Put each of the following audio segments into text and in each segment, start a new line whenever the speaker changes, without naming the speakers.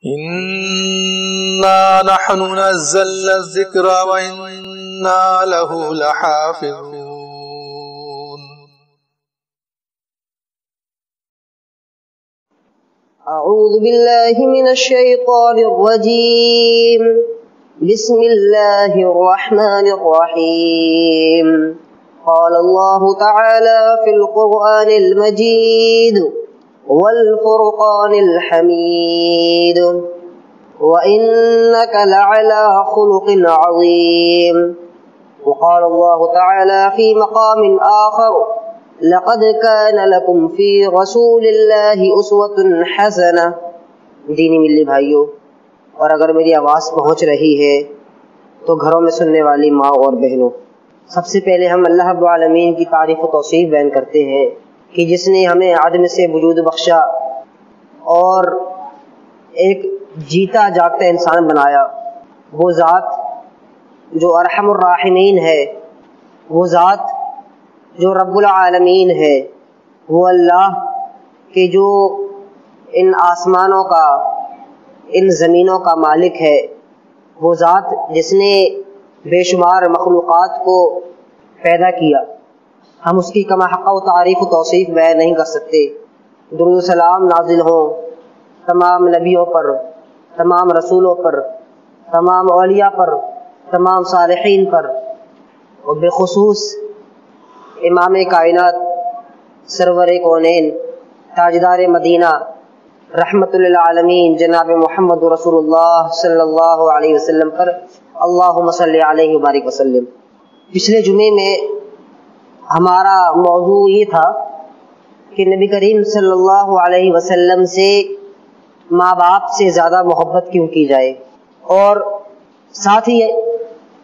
إنا نحن نزلنا الذكر وإنا له لحافظون.
أعوذ بالله من الشيطان الرجيم. بسم الله الرحمن الرحيم. قال الله تعالى في القرآن المجيد والفرقان الحميد وإنك لعلى خلق عظيم. وقال الله تعالى في مقام آخر لقد كان لكم في رسول الله أسوة حسنة. دینی ملی بھائیوں، اور اگر میری آواز پہنچ رہی ہے تو گھروں میں سننے والی ماں اور بہنوں، سب سے پہلے ہم اللہ رب العالمین کی تعریف و توصیف بیان کرتے ہیں کہ جس نے ہمیں عدم سے وجود بخشا اور ایک جیتا جاگتا انسان بنایا. وہ ذات جو ارحم الراحمین ہے، وہ ذات جو رب العالمین ہے، وہ اللہ کہ جو ان آسمانوں کا، ان زمینوں کا مالک ہے، وہ ذات جس نے بے شمار مخلوقات کو پیدا کیا. ہم اس کی کما حق و تعریف و توصیف بیان نہیں کر سکتے. درود و سلام نازل ہوں تمام نبیوں پر، تمام رسولوں پر، تمام اولیاء پر، تمام صالحین پر، اور بالخصوص امام کائنات سرور کونین تاجدار مدینہ رحمت للعالمین جناب محمد رسول اللہ صلی اللہ علیہ وسلم پر اللہم صلی علیہ وبارک وسلم. پچھلے جمعے میں ہمارا موضوع یہ تھا کہ نبی کریم صلی اللہ علیہ وسلم سے ماں باپ سے زیادہ محبت کیوں کی جائے، اور ساتھ ہی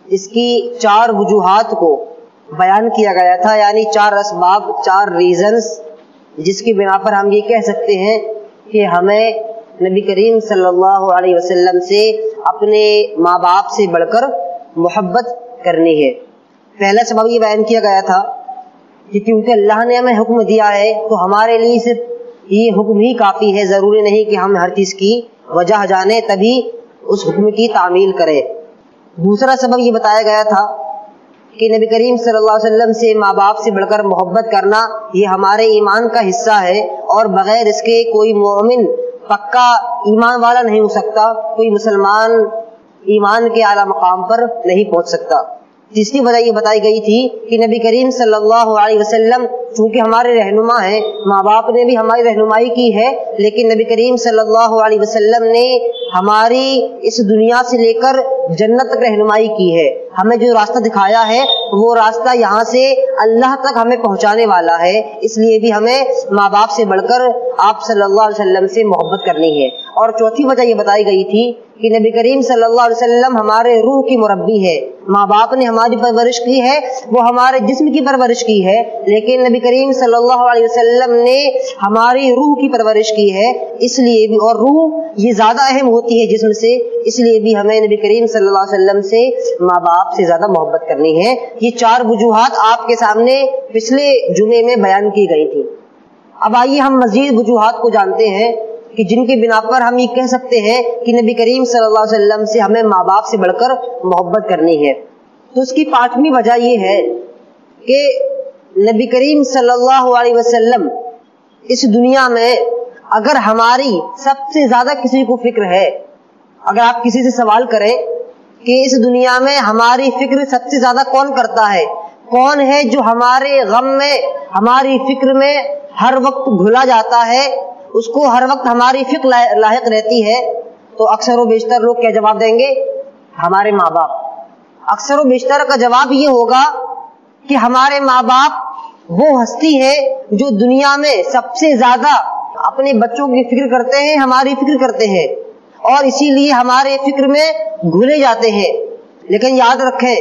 اس کی 4 وجوہات کو بیان کیا گیا تھا، یعنی 4 اسباب، 4 ریزنز جس کی بنا پر ہم یہ کہہ سکتے ہیں کہ ہمیں نبی کریم صلی اللہ علیہ وسلم سے اپنے ماں باپ سے بڑھ کر محبت کرنی ہے. پہلا سبب یہ بیان کیا گیا تھا کہ کیونکہ اللہ نے ہمیں حکم دیا ہے تو ہمارے لیے صرف یہ حکم ہی کافی ہے، ضروری نہیں کہ ہم ہر چیز کی وجہ جانیں تبھی اس حکم کی تعمیل کریں. دوسرا سبب یہ بتایا گیا تھا کہ نبی کریم صلی اللہ علیہ وسلم سے ماں باپ سے بڑھ کر محبت کرنا یہ ہمارے ایمان کا حصہ ہے، اور بغیر اس کے کوئی مومن پکا ایمان والا نہیں ہو سکتا، کوئی مسلمان ایمان کے اعلیٰ مقام پر نہیں پہنچ سکتا. تیسری وجہ یہ بتائی گئی تھی کہ نبی کریم صلی اللہ علیہ وسلم چونکہ ہمارے رہنما ہیں، ماں باپ نے بھی ہماری رہنمائی کی ہے، لیکن نبی کریم صلی اللہ علیہ وسلم نے ہماری اس دنیا سے لے کر جنت تک رہنمائی کی ہے. ہمیں جو راستہ دکھایا ہے وہ راستہ یہاں سے اللہ تک ہمیں پہنچانے والا ہے، اس لیے بھی ہمیں ماں باپ سے بڑھ کر آپ صلی اللہ علیہ وسلم سے محبت کرنی ہے. اور چوتھی وجہ یہ بتائی گئی تھی کہ نبی کریم صلی اللہ علیہ وسلم ہمارے روح کی مربی ہے. ماں باپ نے ہماری پرورش کی ہے، وہ ہمارے جسم کی پرورش کی ہے، لیکن نبی کریم صلی اللہ علیہ وسلم نے ہماری روح کی پرورش کی ہے. اس لیے بھی، اور روح یہ زیادہ اہم ہوتی ہے جسم سے، اس لیے بھی ہمیں نبی کریم صلی اللہ علیہ وسلم سے ماں باپ سے زیادہ محبت کرنی ہے. یہ 4 وجوہات آپ کے سامنے پچھلے جمعے میں بیان کی گئی تھی. اب آئیے ہم مزید وجوہات کو جانتے ہیں کہ جن کی بنا پر ہم یہ کہہ سکتے ہیں کہ نبی کریم صلی اللہ علیہ وسلم سے ہمیں ماں باپ سے بڑھ کر محبت کرنی ہے. تو اس کی 5ویں وجہ یہ ہے کہ نبی کریم صلی اللہ علیہ وسلم اس دنیا میں اگر ہماری سب سے زیادہ کسی کو فکر ہے، اگر آپ کسی سے سوال کریں کہ اس دنیا میں ہماری فکر سب سے زیادہ کون کرتا ہے، کون ہے جو ہمارے غم میں، ہماری فکر میں ہر وقت گھلا جاتا ہے، اس کو ہر وقت ہماری فکر لاحق رہتی ہے، تو اکثر و بیشتر لوگ کیا جواب دیں گے؟ ہمارے ماں باپ. اکثر و بیشتر کا جواب یہ ہوگا کہ ہمارے ماں باپ وہ ہستی ہے جو دنیا میں سب سے زیادہ اپنے بچوں کی فکر کرتے ہیں، ہماری فکر کرتے ہیں، اور اسی لیے ہمارے فکر میں گھلے جاتے ہیں. لیکن یاد رکھیں،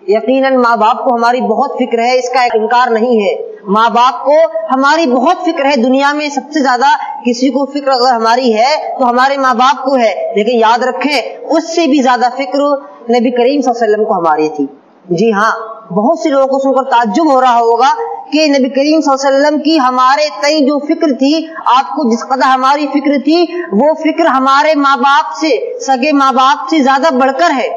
یقیناً ماں باپ کو ہماری بہت فکر ہے، اس کا انکار نہیں ہے. ماں باپ کو ہماری بہت فکر ہے. دنیا میں سب سے زیادہ کسی کو فکر اگر ہماری ہے تو ہمارے ماں باپ کو ہے. لیکن یاد رکھیں، اس سے بھی زیادہ فکر نبی کریم صلی اللہ علیہ وسلم کو ہماری تھی. جی ہاں، بہت سے لوگوں کو سن کر تعجب ہو رہا ہوگا کہ نبی کریم صلی اللہ علیہ وسلم کی ہمارے تئیں جو فکر تھی، آپ کو جس قدر ہماری فکر تھی، وہ فکر ہمارے ماں باپ سے، سگے ماں باپ سے زیادہ بڑھ کر ہے.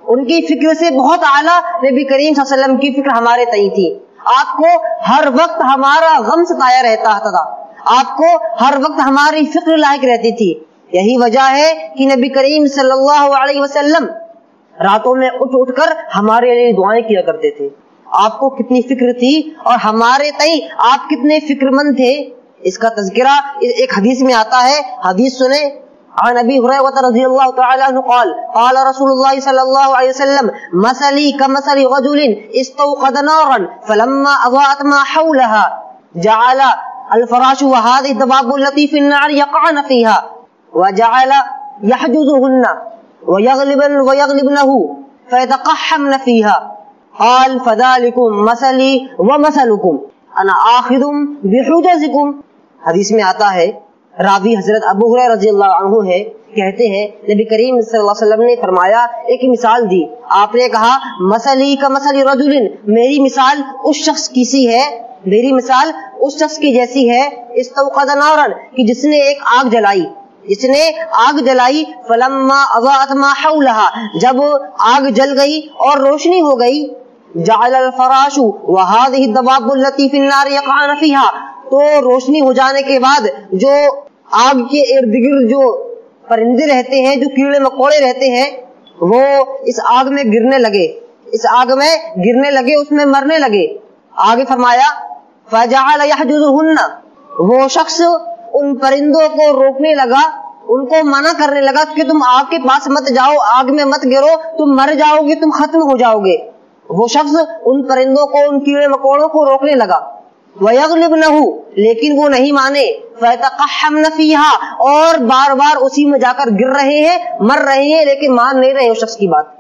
ان کی فکر سے بہت اعلیٰ نبی کریم صلی اللہ علیہ وسلم کی فکر ہمارے تئیں تھی. آپ کو ہر وقت ہمارا غم ستایا رہتا تھا، آپ کو ہر وقت ہماری فکر لاحق رہتی تھی. یہی وجہ ہے کہ نبی کریم صلی اللہ علیہ وسلم راتوں میں اٹھ اٹھ کر ہمارے لیے دعائیں کیا کرتے تھے. آپ کو کتنی فکر تھی اور ہمارے تئیں آپ کتنے فکر مند تھے، اس کا تذکرہ ایک حدیث میں آتا ہے. حدیث سنیں. عن ابي هريره رضي الله تعالى عنه قال قال رسول الله صلى الله عليه وسلم مثلي كمثل رجل استوقد نارا فلما اضاءت ما حولها جعل الفراش وهذه الدواب التي في النار يقعن فيها وجعل يحجزهن ويغلبنه فيتقحمن فيها قال فذلكم مثلي ومثلكم انا آخذ بحجزكم. حدیث میں آتا ہے، راوی حضرت ابو ہریرہ رضی اللہ عنہ ہے، کہتے ہیں نبی کریم صلی اللہ علیہ وسلم نے فرمایا، ایک مثال دی. آپ نے کہا مثلی کا مثل رجل، میری مثال اس شخص کی سی ہے، میری مثال اس شخص کی جیسی ہے، استوقد نارا، کہ جس نے ایک آگ جلائی، جس نے آگ جلائی، فلما اضاءت ما حولها، جب آگ جل گئی اور روشنی ہو گئی، جعل الفراش وهذه الدواب التي في النار يقعن فيها، تو روشنی ہو جانے کے بعد جو آگ کے ارد گرد جو پرندے رہتے ہیں، جو کیڑے مکوڑے رہتے ہیں، وہ اس آگ میں گرنے لگے، اس آگ میں گرنے لگے، اس میں مرنے لگے. آگے فرمایا فجعل يحجزهن، وہ شخص ان پرندوں کو روکنے لگا، ان کو منع کرنے لگا کہ تم آگ کے پاس مت جاؤ، آگ میں مت گرو، تم مر جاؤ گے، تم ختم ہو جاؤ گے. وہ شخص ان پرندوں کو، ان کیڑے مکوڑوں کو روکنے لگا. وَيَغْلِبْنَهُ، لیکن وہ نہیں مانے. فَيَتَقَحَّمْنَ فِيهَا، اور بار بار اسی میں جا کر گر رہے ہیں، مر رہے ہیں، لیکن مان نہیں رہے اس شخص کی بات.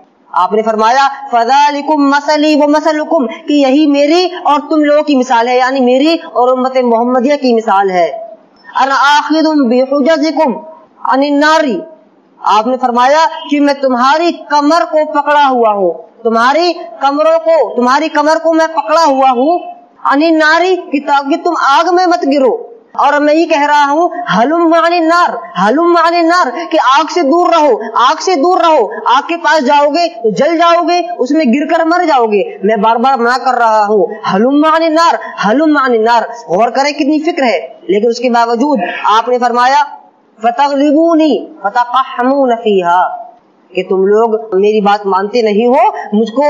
آپ نے فرمایا فَذَلِكُمْ مَثَلِي وَمَثَلُكُمْ، کہ یہی میری اور تم لوگوں کی مثال ہے، یعنی میری اور امت محمدیہ کی مثال ہے. أَنَا آخِذٌ بِحُجَزِكُمْ عَنِ النَّارِ، آپ نے فرمایا کہ میں تمہاری کمر کو پکڑا ہوا ہوں، تمہاری کمر کو میں پکڑا ہوا ہوں، عن النار، کہ تم آگ میں مت گرو. اور میں یہ کہہ رہا ہوں حلم عن النار، حلم عن النار، کہ آگ سے دور رہو، آگ سے دور رہو. آگ کے پاس جاؤ گے تو جل جاؤ گے، اس میں گر کر مر جاؤ گے. میں بار بار منع کر رہا ہوں، حلم عن النار، حلم عن النار. غور کریں کتنی فکر ہے، لیکن اس کے باوجود آپ نے فرمایا فتغلبونی فتقحمون فیہا، کہ تم لوگ میری بات مانتے نہیں ہو، مجھ کو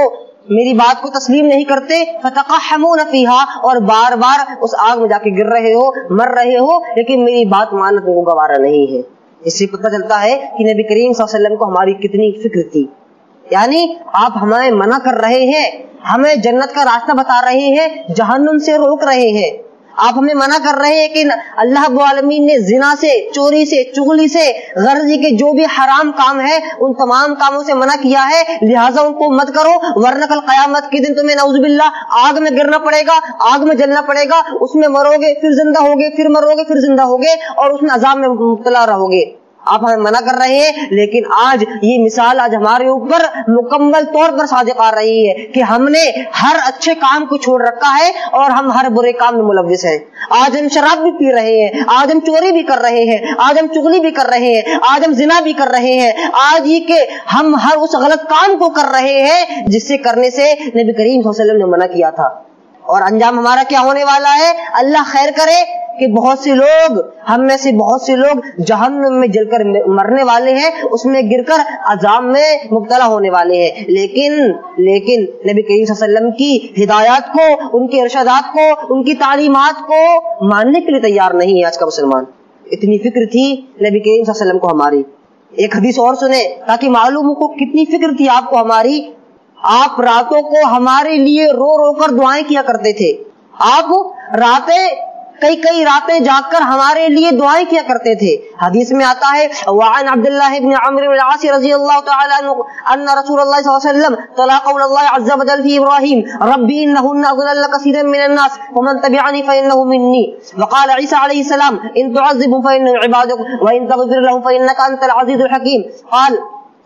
میری بات کو تسلیم نہیں کرتے. فتقحمون فیہا، اور بار بار اس آگ میں جا کے گر رہے ہو، مر رہے ہو، لیکن میری بات ماننا تم کو گوارا نہیں ہے. اس سے پتہ چلتا ہے کہ نبی کریم صلی اللہ علیہ وسلم کو ہماری کتنی فکر تھی. یعنی آپ ہمیں منع کر رہے ہیں، ہمیں جنت کا راستہ بتا رہے ہیں، جہنم سے روک رہے ہیں. آپ ہمیں منع کر رہے ہیں کہ اللہ رب العالمین نے زنا سے، چوری سے، چغلی سے، غرضی کے جو بھی حرام کام ہے ان تمام کاموں سے منع کیا ہے، لہٰذا ان کو مت کرو، ورنہ کل قیامت کے دن تمہیں نعوذ باللہ آگ میں گرنا پڑے گا، آگ میں جلنا پڑے گا، اس میں مرو گے، پھر زندہ ہوگے، پھر مرو گے، پھر زندہ ہوگے، اور اس میں عذاب میں مبتلا رہو گے. آپ ہمیں منع کر رہے ہیں، لیکن آج یہ مثال آج ہمارے اوپر مکمل طور پر صادق آ رہی ہے کہ ہم نے ہر اچھے کام کو چھوڑ رکھا ہے اور ہم ہر برے کام میں ملوث ہیں. آج ہم شراب بھی پی رہے ہیں، آج ہم چوری بھی کر رہے ہیں، آج ہم چغلی بھی کر رہے ہیں، آج ہم زنا بھی کر رہے ہیں. آج یہ کہ ہم ہر اس غلط کام کو کر رہے ہیں جس سے کرنے سے نبی کریم صلی اللہ علیہ وسلم نے منع کیا تھا. اور انجام ہمارا کیا ہونے والا ہے؟ اللہ خیر کرے کہ بہت سے لوگ، ہم میں سے بہت سے لوگ جہنم میں جل کر مرنے والے ہیں، اس میں گر کر عذاب میں مبتلا ہونے والے ہیں. لیکن نبی کریم صلی اللہ علیہ وسلم کی ہدایات کو، ان کے ارشادات کو، ان کی تعلیمات کو ماننے کے لیے تیار نہیں ہے آج کا مسلمان. اتنی فکر تھی نبی کریم صلی اللہ علیہ وسلم کو ہماری. ایک حدیث اور سنیں تاکہ معلوم ہو کتنی فکر تھی آپ کو ہماری. آپ راتوں کو ہمارے لیے رو رو کر دعائیں کیا کرتے تھے. آپ کئی راتیں جاگ کر ہمارے لیے دعائیں کیا کرتے تھے. حدیث میں آتا ہے وعن عبداللہ بن عمرو بن العاص رضی اللہ تعالی عنہ ان رسول اللہ صلی اللہ علیہ وسلم تلا قول اللہ عز وجل فی ابراہیم ربی انہن اضلل کثیرا من الناس ومن تبعنی فانہ منی. وقال عیسی علیہ السلام ان تعذبهم فانهم عبادک وان تغفر لهم فانک انت العزیز الحکیم. قال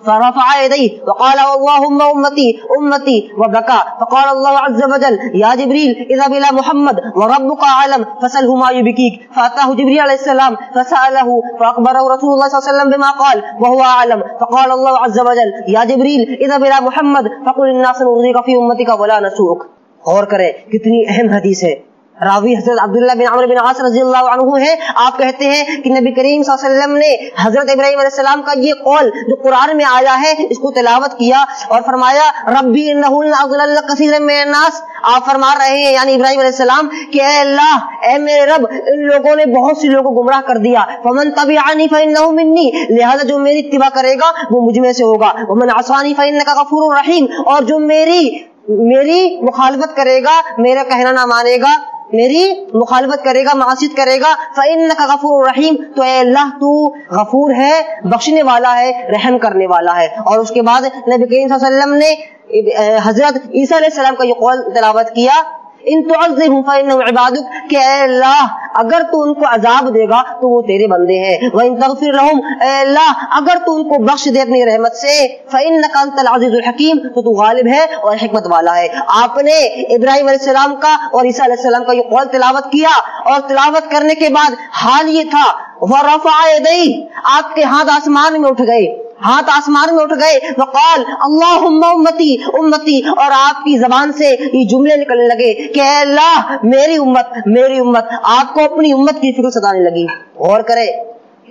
فرفع يديه وقال اللهم أمتي أمتي وبكى. فقال الله عز وجل يا جبريل اذهب إلى محمد وربك أعلم فسأله ما يبكيك. فأتاه جبريل عليه السلام فسأله فأخبره رسول الله صلى الله عليه وسلم بما قال وهو أعلم. فقال الله عز وجل يا جبريل اذهب إلى محمد فقل الناس نرضيك في أمتك ولا نسوءك. غور کرے کتنی اہم حدیث ہے. راوی حضرت عبداللہ بن عمرو بن عاص رضی اللہ عنہ ہے. آپ کہتے ہیں کہ نبی کریم صلی اللہ علیہ وسلم نے حضرت ابراہیم علیہ السلام کا یہ قول جو قرآن میں آیا ہے اس کو تلاوت کیا اور فرمایا ربی انہن اضلل کثیر من الناس. آپ فرما رہے ہیں یعنی ابراہیم علیہ السلام کہ اے اللہ اے میرے رب ان لوگوں نے بہت سی لوگوں کو گمراہ کر دیا. فمن تبعنی فانہ منی, لہذا جو میری اتباع کرے گا وہ مجھ میں سے ہوگا. ومن عصانی فانک غفور رحیم, اور جو میری مخالفت کرے گا, میرا کہنا نہ مانے گا, میری مخالفت کرے گا, معصیت کرے گا, فإنک غفور رحیم, تو اے اللہ تو غفور ہے, بخشنے والا ہے, رحم کرنے والا ہے. اور اس کے بعد نبی کریم صلی اللہ علیہ وسلم نے حضرت عیسیٰ علیہ السلام کا یہ قول تلاوت کیا ان تعذبهم فإنهم عبادك, کہ اے اللہ اگر تو ان کو عذاب دے گا تو وہ تیرے بندے ہیں. وإن تغفر لهم, اے اللہ اگر تو ان کو بخش دے اپنی رحمت سے, فإنك أنت العزيز الحكيم, تو غالب ہے اور حکمت والا ہے. آپ نے ابراہیم علیہ السلام کا اور عیسیٰ علیہ السلام کا یہ قول تلاوت کیا اور تلاوت کرنے کے بعد حال یہ تھا ورفع يديه, آپ کے ہاتھ آسمان میں اٹھ گئے, ہاتھ آسمان میں اٹھ گئے. وقال اللہم امتی امتی, اور آپ کی زبان سے یہ جملے نکلنے لگے کہ اے اللہ میری امت میری امت. آپ کو اپنی امت کی فکر ستانے لگی. غور کرے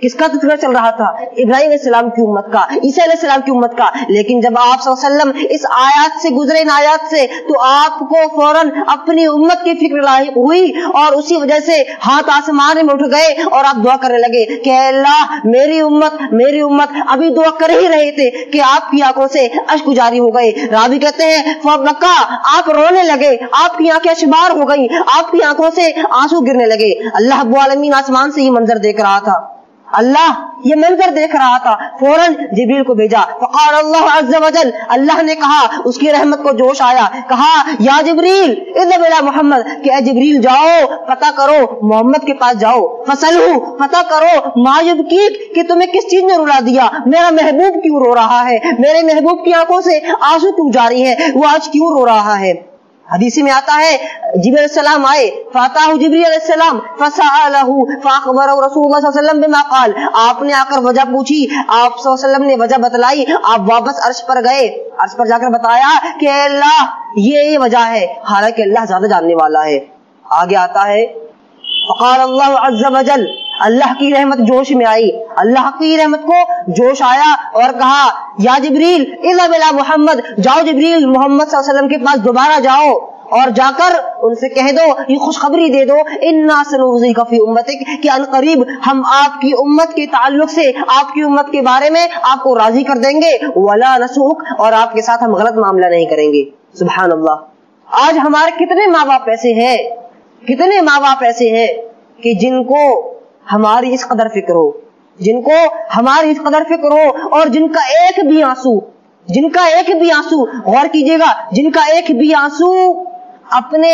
کس کا تذکرہ چل رہا تھا؟ ابراہیم علیہ السلام کی امت کا, عیسیٰ علیہ السلام کی امت کا. لیکن جب آپ صلی اللہ علیہ وسلم اس آیات سے گزرے, ان آیات سے, تو آپ کو فوراً اپنی امت کی فکر لاحق ہوئی اور اسی وجہ سے ہاتھ آسمان میں اٹھ گئے اور آپ دعا کرنے لگے کہ اے اللہ میری امت میری امت. ابھی دعا کر ہی رہے تھے کہ آپ کی آنکھوں سے اشک جاری ہو گئے. راوی کہتے ہیں فبکا, آپ رونے لگے, آپ کی آنکھیں اشبار ہو گئی, آپ کی آنکھوں سے آنسو گرنے لگے. اللہ رب العالمین آسمان سے یہ منظر دیکھ رہا تھا, اللہ یہ منظر دیکھ رہا تھا. فوراً جبریل کو بھیجا. فقال اللہ عز وجل, اللہ نے کہا, اس کی رحمت کو جوش آیا, کہا یا جبریل اذهب الى محمد, کہ اے جبریل جاؤ پتہ کرو محمد کے پاس جاؤ. فسألہ, پتہ کرو ما یبکیک, کہ تمہیں کس چیز نے رلا دیا, میرا محبوب کیوں رو رہا ہے, میرے محبوب کی آنکھوں سے آنسو کیوں جاری ہے, وہ آج کیوں رو رہا ہے. حدیث میں آتا ہے جبریل علیہ السلام آئے, فاتاہ جبریل علیہ السلام فسألہ فاخبرہ رسول اللہ صلی اللہ علیہ وسلم بما قال, آپ نے آ کر وجہ پوچھی, آپ صلی اللہ علیہ وسلم نے وجہ بتلائی, آپ واپس عرش پر گئے, عرش پر جا کر بتایا کہ اے اللہ یہ وجہ ہے, حالانکہ اللہ زیادہ جاننے والا ہے. آگے آتا ہے فقال اللہ عز وجل, اللہ کی رحمت جوش میں آئی, اللہ کی رحمت کو جوش آیا اور کہا یا جبریل اذهب الى محمد, جاؤ جبریل محمد صلی اللہ علیہ وسلم کے پاس دوبارہ جاؤ اور جا کر ان سے کہہ دو, یہ خوشخبری دے دو, انا سنرضیک فی امتک, کہ ان قریب ہم آپ کی امت کے تعلق سے, آپ کی امت کے بارے میں آپ کو راضی کر دیں گے, ولا نسوک, اور آپ کے ساتھ ہم غلط معاملہ نہیں کریں گے. سبحان اللہ. آج ہمارے کتنے ماں باپ ایسے ہیں, کتنے ماں باپ ایسے ہیں کہ جن کو ہماری اس قدر فکر ہو, جن کو ہماری اس قدر فکر ہو, اور جن کا ایک بھی آنسو, جن کا ایک بھی آنسو, غور کیجئے گا, جن کا ایک بھی آنسو اپنے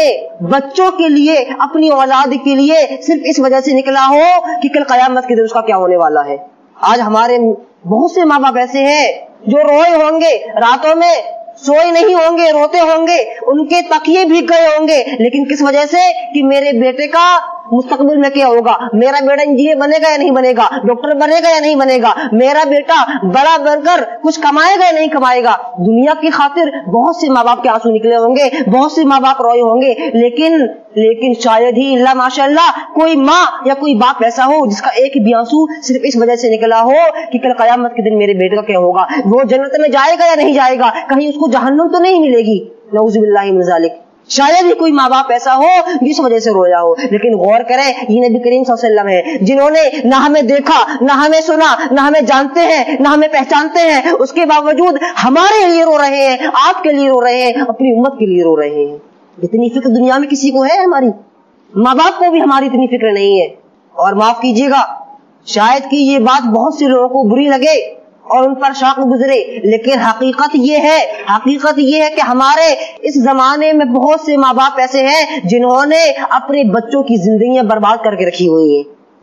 بچوں کے لیے, اپنی اولاد کے لیے صرف اس وجہ سے نکلا ہو کہ کل قیامت کے دن اس کا کیا ہونے والا ہے. آج ہمارے بہت سے ماں باپ ایسے ہیں جو روئے ہوں گے, راتوں میں سوئے نہیں ہوں گے, روتے ہوں گے, ان کے تکیے بھیگ گئے ہوں گے, لیکن کس وجہ سے کہ میرے بیٹے کا مستقبل میں کیا ہوگا, میرا بیٹا انجینئر بنے گا یا نہیں بنے گا, ڈاکٹر بنے گا یا نہیں بنے گا, میرا بیٹا بڑا بن کر کچھ کمائے گا یا نہیں کمائے گا. دنیا کی خاطر بہت سے ماں باپ کے آنسو نکلے ہوں گے, بہت سے ماں باپ روئے ہوں گے, لیکن شاید ہی اللہ ماشاء اللہ کوئی ماں یا کوئی باپ ایسا ہو جس کا ایک بھی آنسو صرف اس وجہ سے نکلا ہو کہ کل قیامت کے دن میرے بیٹے کا کیا ہوگا, وہ جنت میں جائے گا یا نہیں جائے گا, کہیں اس کو جہنم تو نہیں ملے گی, نعوذ باللہ من ذالک. شاید ہی کوئی ماں باپ ایسا ہو جس وجہ سے رویا ہو. لیکن غور کریں, یہ نبی کریم صلی اللہ علیہ وسلم ہے جنہوں نے نہ ہمیں دیکھا, نہ ہمیں سنا, نہ ہمیں جانتے ہیں, نہ ہمیں پہچانتے ہیں, اس کے باوجود ہمارے لیے رو رہے ہیں, آپ کے لیے رو رہے ہیں, اپنی امت کے لیے رو رہے ہیں. اتنی فکر دنیا میں کسی کو ہے؟ ہماری ماں باپ کو بھی ہماری اتنی فکر نہیں ہے. اور معاف کیجیے گا, شاید کہ یہ بات بہت سے لوگوں کو بری لگے اور ان پر شاق گزرے, لیکن حقیقت یہ ہے کہ ہمارے اس زمانے میں بہت سے ماں باپ ایسے ہیں جنہوں نے اپنے بچوں کی زندگیاں برباد کر کے رکھی ہوئی ہیں.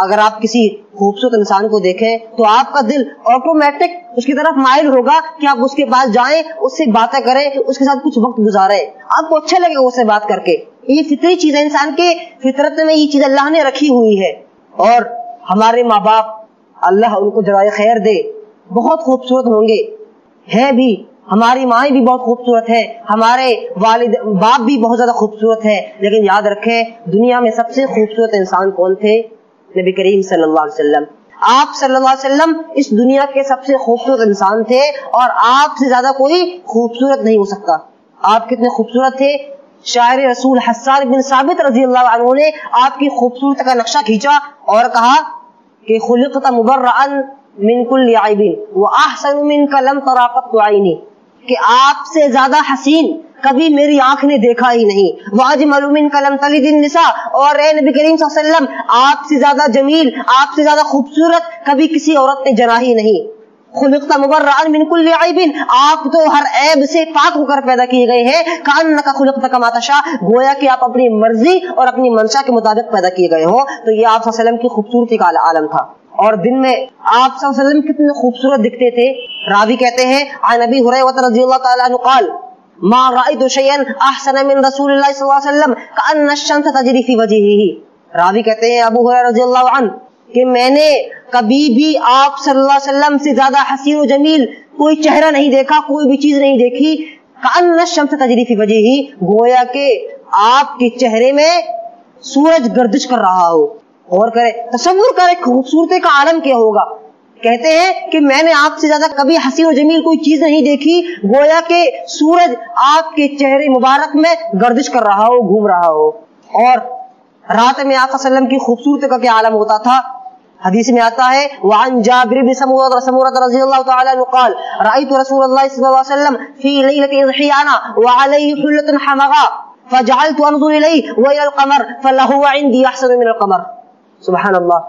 اگر آپ کسی خوبصورت انسان کو دیکھیں تو آپ کا دل آٹومیٹک اس کی طرف مائل ہوگا کہ آپ اس کے پاس جائیں، اس سے باتیں کریں، اس کے ساتھ کچھ وقت گزاریں، آپ کو اچھا لگے اس سے بات کر کے. یہ فطری چیز ہے، انسان کے فطرت میں یہ چیز اللہ نے رکھی ہوئی ہے. اور ہمارے ماں باپ اللہ ان کو جزائے خیر دے بہت خوبصورت ہوں گے، ہیں بھی. ہماری مائیں بھی بہت خوبصورت ہیں، ہمارے والد باپ بھی بہت زیادہ خوبصورت ہیں، لیکن یاد رکھیں دنیا میں سب سے خوبصورت انسان کون تھے؟ نبی کریم صلی اللہ علیہ وسلم. آپ صلی اللہ علیہ وسلم اس دنیا کے سب سے خوبصورت انسان تھے، اور آپ سے زیادہ کوئی خوبصورت نہیں ہو سکتا. آپ کتنے خوبصورت تھے. شاعر رسول حسان بن ثابت رضی اللہ عنہ نے آپ کی خوبصورتی کا نقشہ کھینچا اور کہا کہ خلقت مبرئا من کل عیب واحسن منک لم تر قط عینی، کہ آپ سے زیادہ حسین کبھی میری آنکھ نے دیکھا ہی نہیں. واجمل منک لم تلد النساء، اور اے نبی کریم صلی اللہ علیہ وسلم آپ سے زیادہ جمیل، آپ سے زیادہ خوبصورت کبھی کسی عورت نے جنا ہی نہیں. خلقت مبرئا من کل عیب، آپ تو ہر عیب سے پاک ہو کر پیدا کیے گئے ہیں. کانک خلقت کما تشاء، گویا کہ آپ اپنی مرضی اور اپنی منشا کے مطابق پیدا کیے گئے ہو. تو یہ آپ صلی اللہ علیہ وسلم کی خوبصورتی کا عالم تھا. اور دن میں آپ صلی اللہ علیہ وسلم کتنے خوبصورت دکھتے تھے. راوی کہتے ہیں عن ابی ہریرہ رضی اللہ تعالی عنہ قال ما رأيت شيئا احسن من رسول اللہ صلی اللہ علیہ وسلم كأن الشمس تجری فی وجهه. راوی کہتے ہیں ابو ہریرہ رضی اللہ عنہ کہ میں نے کبھی بھی آپ صلی اللہ علیہ وسلم سے زیادہ حسین و جمیل کوئی چہرہ نہیں دیکھا، کوئی بھی چیز نہیں دیکھی. كأن الشمس تجری فی وجهه، گویا کہ آپ کے چہرے میں سورج گردش کر رہا ہو. اور کرے تصور کرے خوبصورتی کا عالم کیا ہوگا. کہتے ہیں کہ میں نے آپ سے زیادہ کبھی حسین و جمیل کوئی چیز نہیں دیکھی، گویا کہ سورج آپ کے چہرے مبارک میں گردش کر رہا ہو، گھوم رہا ہو. اور رات میں آپ صلی اللہ علیہ وسلم کی خوبصورتی کا کیا عالم ہوتا تھا. حدیث میں آتا ہے وعن جابر بن سمورہ رضی اللہ تعالی عنہ قال رأيت رسول اللہ صلی اللہ علیہ وسلم في ليلة اضحیانہ وعليه حلة حمراء فجعلت انظر الیہ والى القمر فلهو عندي احسن من القمر. سبحان اللہ.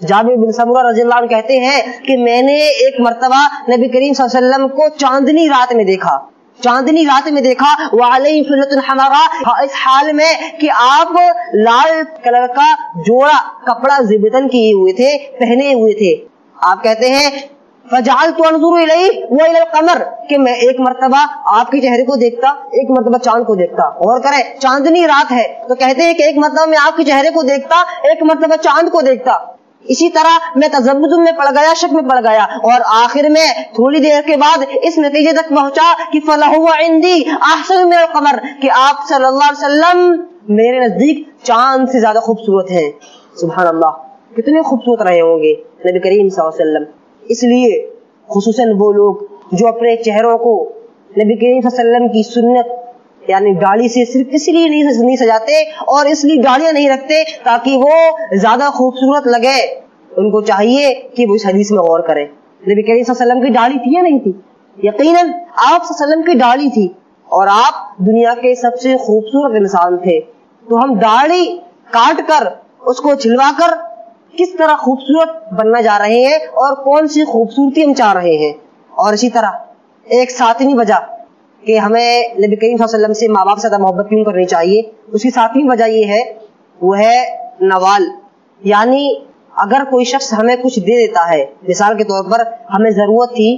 جابر بن سمورہ رضی اللہ عنہ کہتے ہیں کہ میں نے ایک مرتبہ نبی کریم صلی اللہ علیہ وسلم کو چاندنی رات میں دیکھا، چاندنی رات میں دیکھا. وعلیہ حلۃ حمراء، اس حال میں کہ آپ لال کلر کا جوڑا کپڑا زبتن کیے ہوئے تھے، پہنے ہوئے تھے. آپ کہتے ہیں فجعلت انظر الیہ والى القمر، کہ میں ایک مرتبہ آپ کے چہرے کو دیکھتا، ایک مرتبہ چاند کو دیکھتا. اور کرے چاندنی رات ہے تو کہتے ہیں کہ ایک مرتبہ میں آپ کے چہرے کو دیکھتا، ایک مرتبہ چاند کو دیکھتا. اسی طرح میں تذبذب میں پڑ گیا، شک میں پڑ گیا، اور آخر میں تھوڑی دیر کے بعد اس نتیجے تک پہنچا کہ فلہو عندی احسن من القمر، کہ آپ صلی اللہ علیہ وسلم میرے نزدیک چاند سے زیادہ خوبصورت ہیں. سبحان اللہ، کتنے خوبصورت رہے ہوں گے نبی کریم صلی اللہ علیہ وسلم. اس لیے خصوصاً وہ لوگ جو اپنے چہروں کو نبی کریم صلی اللہ علیہ وسلم کی سنت یعنی داڑھی سے صرف اس لیے نہیں سجاتے اور اس لیے داڑیاں نہیں رکھتے تاکہ وہ زیادہ خوبصورت لگے، ان کو چاہیے کہ وہ اس حدیث میں غور کریں. نبی کریم صلی اللہ علیہ وسلم کی داڑھی تھی یا نہیں تھی؟ یقیناً آپ صلی اللہ علیہ وسلم کی داڑھی تھی، اور آپ دنیا کے سب سے خوبصورت انسان تھے. تو ہم داڑھی کاٹ کر اس کو چھلوا کر کس طرح خوبصورت بننا جا رہے ہیں اور کون سی خوبصورتی ہم چاہ رہے ہیں. اور اسی طرح ایک ساتویں وجہ کہ ہمیں نبی کریم صلی اللہ علیہ وسلم سے ماں باپ سے زیادہ محبت کیوں کرنی چاہیے، اس کی ساتویں وجہ یہ ہے، وہ ہے نوال. یعنی اگر کوئی شخص ہمیں کچھ دے دیتا ہے، مثال کے طور پر ہمیں ضرورت تھی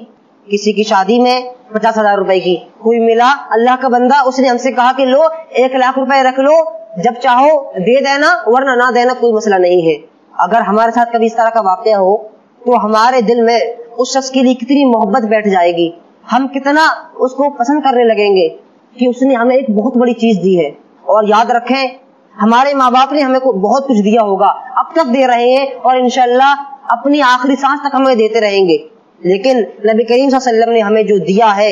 کسی کی شادی میں 50,000 روپے کی، کوئی ملا اللہ کا بندہ، اس نے ہم سے کہا کہ لو 1,00,000 روپے رکھ لو، جب چاہو دے دینا ورنہ نہ دینا، کوئی مسئلہ نہیں ہے. اگر ہمارے ساتھ کبھی اس طرح کا واقعہ ہو تو ہمارے دل میں اس شخص کے لیے کتنی محبت بیٹھ جائے گی، ہم کتنا اس کو پسند کرنے لگیں گے کہ اس نے ہمیں ایک بہت بڑی چیز دی ہے. اور یاد رکھیں ہمارے ماں باپ نے ہمیں بہت کچھ دیا ہوگا، اب تک دے رہے ہیں اور انشاءاللہ اپنی آخری سانس تک ہمیں دیتے رہیں گے. لیکن نبی کریم صلی اللہ علیہ وسلم نے ہمیں جو دیا ہے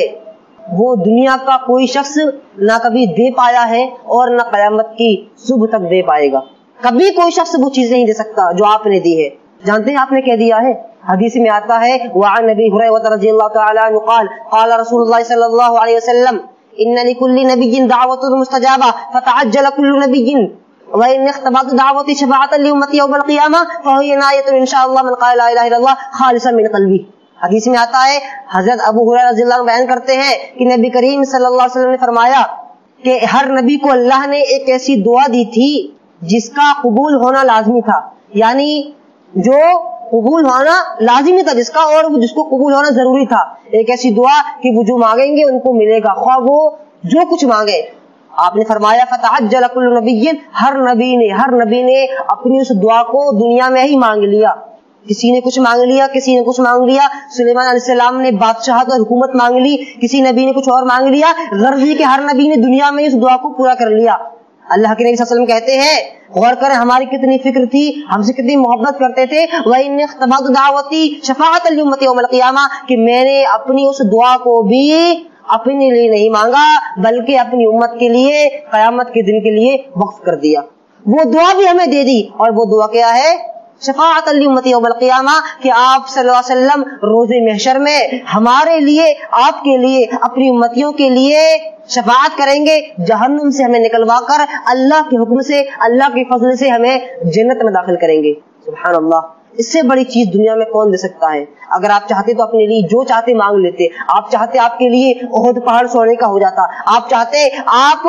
وہ دنیا کا کوئی شخص نہ کبھی دے پایا ہے اور نہ قیامت کی صبح تک دے پائے گا. کبھی کوئی شخص وہ چیز نہیں دے سکتا جو آپ نے دی ہے. جانتے ہیں آپ نے کیا دیا ہے؟ حدیث میں آتا ہے وعن ابی ہریرہ رضی اللہ تعالی عنہ قال قال رسول اللہ صلی اللہ علیہ وسلم ان لكل نبی دعوت مستجابہ فتعجل كل نبی وان اختبأت دعوتی شفاعۃ لامتی یوم القیامہ فهي نایۃ ان شاء اللہ من قال لا الہ الا اللہ خالصا من قلبی. حدیث میں آتا ہے، حضرت ابو ہریرہ رضی اللہ عنہ بیان کرتے ہیں کہ نبی کریم صلی اللہ علیہ وسلم نے فرمایا کہ ہر نبی کو اللہ نے ایک ایسی دعا دی تھی جس کا قبول ہونا لازمی تھا. یعنی جو قبول ہونا لازمی تھا جس کا، اور جس کو قبول ہونا ضروری تھا. ایک ایسی دعا کہ وہ جو مانگیں گے ان کو ملے گا، خواہ وہ جو کچھ مانگے. آپ نے فرمایا فتعجل کل نبی، ہر نبی نے اپنی اس دعا کو دنیا میں ہی مانگ لیا. کسی نے کچھ مانگ لیا، کسی نے کچھ مانگ لیا. سلیمان علیہ السلام نے بادشاہت اور حکومت مانگ لی، کسی نبی نے کچھ اور مانگ لیا. غرض یہ کہ ہر نبی نے دنیا میں اس دعا کو پورا کر لیا. اللہ کے نبی صلی اللہ علیہ وسلم کہتے ہیں، غور کریں ہماری کتنی فکر تھی، ہم سے کتنی محبت کرتے تھے. وَإِنِّ اخْتَبَعْتُ دَعْوَتِي شَفَاعَةً لِأُمَّتِي يَوْمَ الْقِيَامَةِ، کہ میں نے اپنی اس دعا کو بھی اپنے لیے نہیں مانگا بلکہ اپنی امت کے لیے قیامت کے دن کے لیے وقف کر دیا. وہ دعا بھی ہمیں دے دی، اور وہ دعا کیا ہے؟ شفاعت لامتی یوم القیامہ، کہ آپ صلی اللہ علیہ وسلم روز محشر میں ہمارے لیے، آپ کے لیے، اپنی امتیوں کے لیے شفاعت کریں گے، جہنم سے ہمیں نکلوا کر اللہ کے حکم سے، اللہ کے فضل سے ہمیں جنت میں داخل کریں گے. سبحان اللہ، اس سے بڑی چیز دنیا میں کون دے سکتا ہے؟ اگر آپ چاہتے تو اپنے لیے جو چاہتے مانگ لیتے. آپ چاہتے آپ کے لیے احد پہاڑ سونے کا ہو جاتا، آپ چاہتے آپ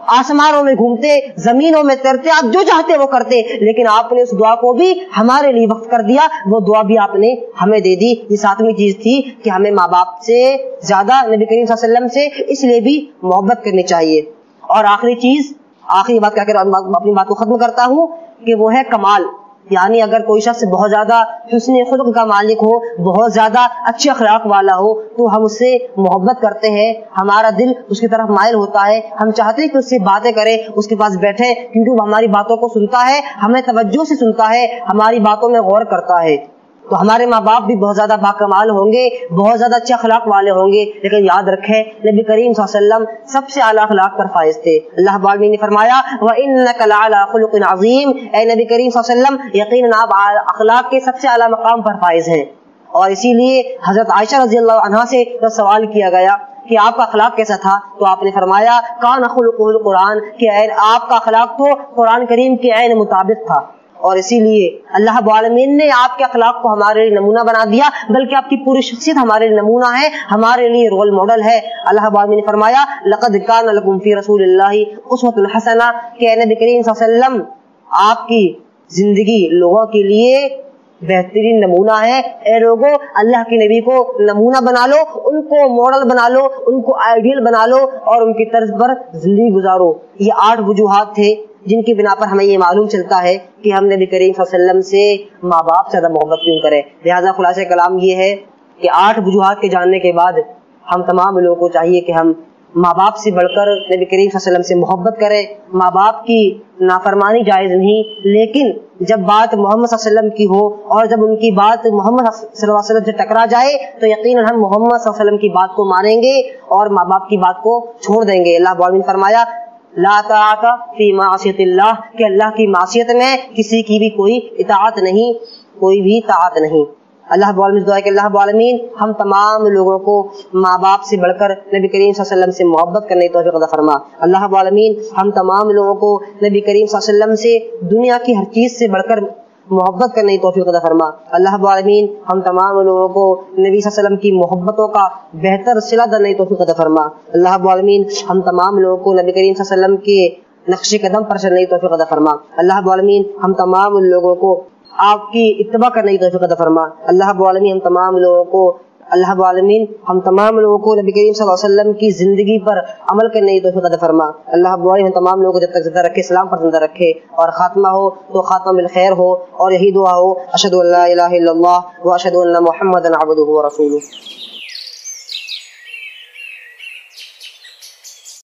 آسمانوں میں گھومتے، زمینوں میں تیرتے، آپ جو چاہتے وہ کرتے، لیکن آپ نے اس دعا کو بھی ہمارے لیے وقف کر دیا. وہ دعا بھی آپ نے ہمیں دے دی. یہ ساتویں چیز تھی کہ ہمیں ماں باپ سے زیادہ نبی کریم صلی اللہ علیہ وسلم سے اس لیے بھی محبت کرنی چاہیے. اور آخری چیز، آخری بات کہہ کر اپنی بات کو ختم کرتا ہوں کہ وہ ہے کمال. یعنی اگر کوئی شخص بہت زیادہ حسن خلق کا مالک ہو، بہت زیادہ اچھے اخلاق والا ہو، تو ہم اس سے محبت کرتے ہیں، ہمارا دل اس کی طرف مائل ہوتا ہے، ہم چاہتے ہیں کہ اس سے باتیں کریں، اس کے پاس بیٹھیں، کیونکہ وہ ہماری باتوں کو سنتا ہے، ہمیں توجہ سے سنتا ہے، ہماری باتوں میں غور کرتا ہے. تو ہمارے ماں باپ بھی بہت زیادہ باکمال ہوں گے، بہت زیادہ اچھے اخلاق والے ہوں گے، لیکن یاد رکھیں نبی کریم صلی اللہ علیہ وسلم سب سے اعلیٰ اخلاق پر فائز تھے. اللہ رب العالمین نے فرمایا وَإِنَّكَ لَعَلَىٰ خُلُقٍ عَظِيمٍ، اے نبی کریم صلی اللہ علیہ وسلم یقیناً آپ اخلاق کے سب سے اعلیٰ مقام پر فائز ہیں. اور اسی لیے حضرت عائشہ رضی اللہ عنہا سے جب سوال کیا گیا کہ آپ کا اخلاق کیسا تھا، تو آپ نے فرمایا کان خلقہ القرآن، کہ آپ کا اخلاق تو قرآن کریم کے عین مطابق تھا. اور اسی لیے اللہ رب العالمین نے آپ کے اخلاق کو ہمارے لیے نمونہ بنا دیا، بلکہ آپ کی پوری شخصیت ہمارے لیے نمونہ ہے، ہمارے لیے رول ماڈل ہے. اللہ رب العالمین نے فرمایا لقد کان لکم فی رسول اللہ اسوۃ حسنہ، کہ نبی کریم صلی اللہ علیہ وسلم آپ کی زندگی لوگوں کے لیے بہترین نمونہ ہے. اے لوگوں، اللہ کے نبی کو نمونہ بنا لو، ان کو ماڈل بنا لو، ان کو آئیڈیل بنا لو اور ان کی طرز پر زندگی گزارو. یہ 8 وجوہات تھے جن کی بنا پر ہمیں یہ معلوم چلتا ہے کہ ہم نبی کریم صلی اللہ علیہ وسلم سے ماں باپ سے زیادہ محبت کیوں کریں. لہٰذا خلاصہ کلام یہ ہے کہ 8 وجوہات کے جاننے کے بعد ہم تمام لوگوں کو چاہیے کہ ہم ماں باپ سے بڑھ کر نبی کریم صلی اللہ علیہ وسلم سے محبت کریں. ماں باپ کی نافرمانی جائز نہیں، لیکن جب بات محمد صلی اللہ علیہ وسلم کی ہو اور جب ان کی بات محمد صلی اللہ علیہ وسلم سے ٹکرا جائے تو یقیناً ہم محمد صلی اللہ علیہ وسلم کی بات کو مانیں گے اور ماں باپ کی بات کو چھوڑ دیں گے. اللہ نے فرمایا لا طاعت فی معصیت اللہ، کہ اللہ کی معصیت میں کسی کی بھی کوئی اطاعت نہیں، کوئی بھی طاعت نہیں. اللہ رب العالمین دعا ہے کہ اللہ رب العالمین ہم تمام لوگوں کو ماں باپ سے بڑھ کر نبی کریم صلی اللہ علیہ وسلم سے محبت کرنے کی توفیق عطا فرما. اللہ رب العالمین ہم تمام لوگوں کو نبی کریم صلی اللہ علیہ وسلم سے دنیا کی ہر چیز سے بڑھ کر محبت کرنے کی توفیق عطا فرما. اللہ رب العالمین ہم تمام لوگوں کو نبی صلی اللہ علیہ وسلم کی محبتوں کا بہتر صلہ دینے کی توفیق عطا فرما. اللہ رب العالمین ہم تمام لوگوں کو نبی کریم صلی اللہ علیہ وسلم کے نقش قدم پر چلنے کی توفیق عطا فرما. اللہ رب العالمین ہم تمام لوگوں کو آپ کی اتباع کرنے کی توفیق عطا فرما. اللہ رب العالمین ہم تمام لوگوں کو نبی کریم صلی اللہ علیہ وسلم کی زندگی پر عمل کرنے کی توفیق عطا فرما. اللہ رب العالمین ہم تمام لوگوں کو جب تک زندہ رکھے، اسلام پر زندہ رکھے، اور خاتمہ ہو تو خاتمہ بالخیر ہو، اور یہی دعا ہو اشہد ان لا الہ الا اللہ واشہد ان محمدا عبدہ ورسولہ.